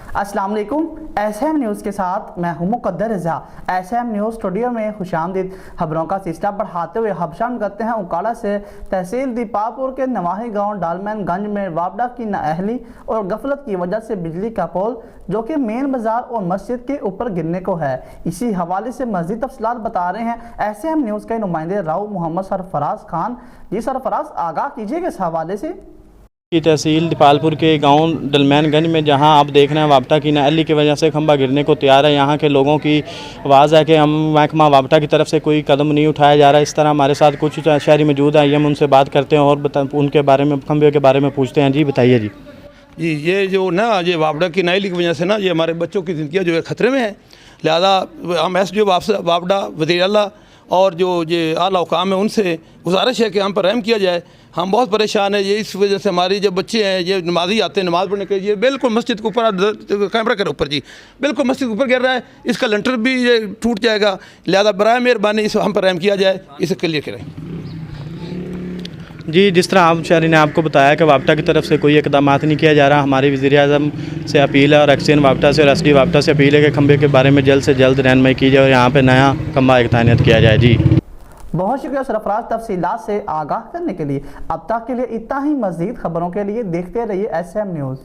अस्सलाम वालेकुम। SM news के साथ मैं हूं मुकद्दर रज़ा। एसएम न्यूज़ स्टूडियो में खुशामदीद। खबरों का सिलसिला बढ़ाते हुए हबशाम करते हैं उकाड़ा से। तहसील दीपापुर के नवाही गांव डालमैनगंज में वापडा की नाअहली और गफलत की वजह से बिजली का पोल जो कि मेन बाजार और मस्जिद के ऊपर गिरने को है। इसी हवाले से मज़ीद तफसीलात बता रहे हैं एसएम न्यूज़ के नुमाइंदे राव मोहम्मद सरफराज खान। जी सरफराज, आगाह कीजिएगा इस हवाले से। की तहसील दीपालपुर के गांव डलमैनगंज में जहां आप देख रहे हैं वापटा की नाअहली की वजह से खंभा गिरने को तैयार है। यहां के लोगों की आवाज़ है कि हम महकमा वापटा की तरफ से कोई कदम नहीं उठाया जा रहा है। इस तरह हमारे साथ कुछ शहरी मौजूद हैं, हम उनसे बात करते हैं और उनके बारे में खंभे के बारे में पूछते हैं। जी बताइए। जी ये जो ना ये वापडा की नाअहली की वजह से ना ये हमारे बच्चों की ज़िंदगी जो है ख़तरे में है। लिहाजा हम एसडीओ वापडा वज़ीर आला और जो ये आला हुकाम है उनसे गुजारिश है कि हम पर रहम किया जाए। हम बहुत परेशान है। ये इस वजह से हमारी जो बच्चे हैं ये नमाज़ी आते हैं नमाज़ पढ़ने के लिए बिल्कुल मस्जिद के ऊपर कैमरा के ऊपर जी बिल्कुल मस्जिद के ऊपर गिर रहा है। इसका लंटर भी ये टूट जाएगा। लिहाजा बराए मेहरबानी इस हम पर रहम किया जाए, इसे क्लियर करें। जी, जिस तरह आप शहरी ने आपको बताया कि वापटा की तरफ से कोई इकदाम नहीं किया जा रहा, हमारी वज़ीर-ए-आज़म से अपील है और एक्शन वापटा से और एसडी वापटा से अपील है कि खंभे के बारे में जल्द से जल्द रहनुमाई की जाए और यहाँ पे नया खंभा तैनात किया जाए। जी बहुत शुक्रिया सरफराज तफसीलात से आगाह करने के लिए। अब तक के लिए इतना ही। मज़ीद खबरों के लिए देखते रहिए एसएम न्यूज़।